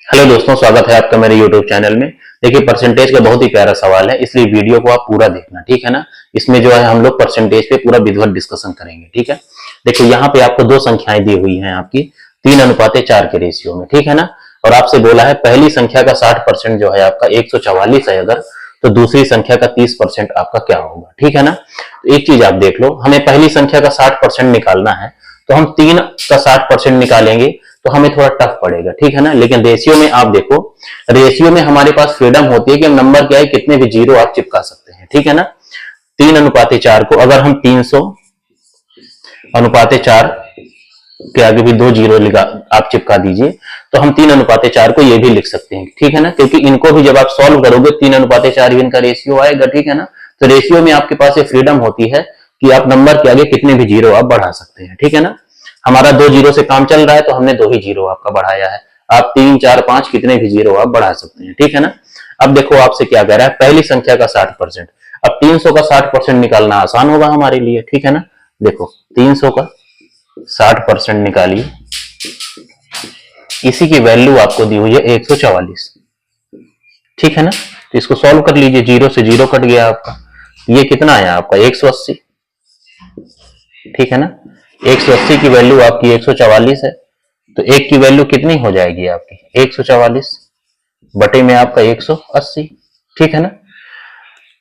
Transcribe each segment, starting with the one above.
Hello दोस्तों, स्वागत है आपका मेरे YouTube चैनल में। देखिए, परसेंटेज का बहुत ही प्यारा सवाल है, इसलिए वीडियो को आप पूरा देखना, ठीक है ना। इसमें जो है हम लोग परसेंटेज पे पूरा विधिवत डिस्कशन करेंगे, ठीक है। देखिए, यहाँ पे आपको दो संख्याएं दी हुई हैं आपकी 3:4 के रेशियो में, ठीक है ना। और आपसे बोला है पहली संख्या का 60% जो है आपका 144 है अगर, तो दूसरी संख्या का 30% आपका क्या होगा, ठीक है ना। तो एक चीज आप देख लो, हमें पहली संख्या का 60% निकालना है, तो हम 3 का 60% निकालेंगे तो हमें थोड़ा टफ पड़ेगा, ठीक है ना। लेकिन रेशियो में आप देखो, रेशियो में हमारे पास फ्रीडम होती है कि नंबर क्या है, कितने भी जीरो आप चिपका सकते हैं, ठीक है ना। 3:4 को अगर हम 300:4 के आगे भी 2 जीरो आप चिपका दीजिए, तो हम 3:4 को ये भी लिख सकते हैं, ठीक है ना। क्योंकि इनको भी जब आप सॉल्व करोगे 3:4 इनका रेशियो आएगा, ठीक है ना। तो रेशियो में आपके पास ये फ्रीडम होती है कि आप नंबर के आगे कितने भी जीरो आप बढ़ा सकते हैं, ठीक है ना। हमारा 2 जीरो से काम चल रहा है तो हमने 2 ही जीरो आपका बढ़ाया है। आप 3, 4, 5 कितने भी जीरो आप बढ़ा सकते हैं, ठीक है ना। अब देखो आपसे क्या कह रहा है, पहली संख्या का 60%। अब 300 का 60% निकालना आसान होगा हमारे लिए, ठीक है ना। देखो 300 का 60% निकालिए, इसी की वैल्यू आपको दी हुई है 144, ठीक है ना। तो इसको सॉल्व कर लीजिए, जीरो से जीरो कट गया आपका, ये कितना आया आपका 180, ठीक है ना। 180 की वैल्यू आपकी 144 है, तो एक की वैल्यू कितनी हो जाएगी आपकी 144 बटे में आपका 180, ठीक है ना।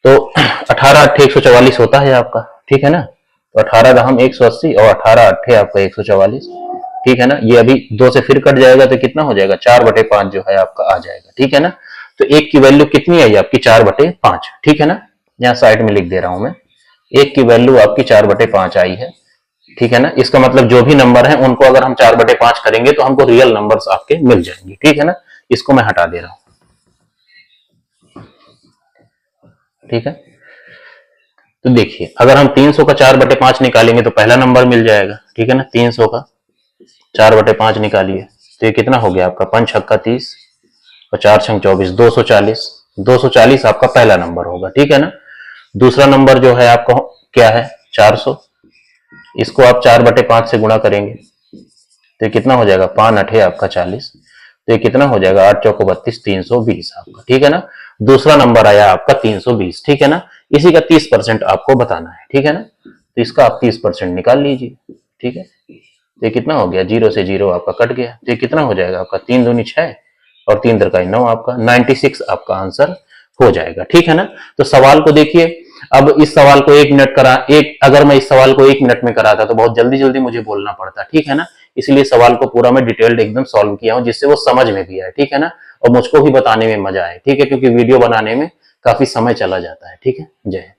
तो 18 8 144 होता है आपका, ठीक है ना। तो 18 हम 180 और 18 8 आपका 144, ठीक है ना। ये अभी 2 से फिर कट जाएगा तो कितना हो जाएगा 4/5 जो है आपका आ जाएगा, ठीक है ना। तो एक की वैल्यू कितनी आई आपकी 4/5, ठीक है ना। यहाँ साइड में लिख दे रहा हूं मैं, एक की वैल्यू आपकी 4/5 आई है, ठीक है ना। इसका मतलब जो भी नंबर है उनको अगर हम 4/5 करेंगे तो हमको रियल नंबर्स आपके मिल जाएंगे, ठीक है ना। इसको मैं हटा दे रहा हूं, ठीक है। तो देखिए, अगर हम 300 का 4/5 निकालेंगे तो पहला नंबर मिल जाएगा, ठीक है ना। 300 का 4/5 निकालिए तो ये कितना हो गया आपका 5 छक्का 30 और 4 छंग 24, 240। 240 आपका पहला नंबर होगा, ठीक है ना। दूसरा नंबर जो है आपका क्या है 400, इसको आप 4/5 से गुणा करेंगे तो कितना हो जाएगा 5 8 आपका 40, तो ये कितना हो जाएगा 8 चौको 32, 320 आपका, ठीक है ना। दूसरा नंबर आया आपका 320, ठीक है ना। इसी का 30% आपको बताना है, ठीक है ना। तो इसका आप 30% निकाल लीजिए, ठीक है। तो ये कितना हो गया, जीरो से जीरो आपका कट गया, तो ये कितना हो जाएगा आपका 3 दूनी 6 और 3 तिरकाई 9 आपका 96 आपका आंसर हो जाएगा, ठीक है ना। तो सवाल को देखिए, अब इस सवाल को 1 मिनट अगर मैं इस सवाल को 1 मिनट में कराता तो बहुत जल्दी जल्दी मुझे बोलना पड़ता, ठीक है ना। इसलिए सवाल को पूरा मैं डिटेल्ड एकदम सॉल्व किया हूं जिससे वो समझ में भी आए, ठीक है ना। और मुझको भी बताने में मजा आए, ठीक है, क्योंकि वीडियो बनाने में काफी समय चला जाता है, ठीक है। जय हिंद।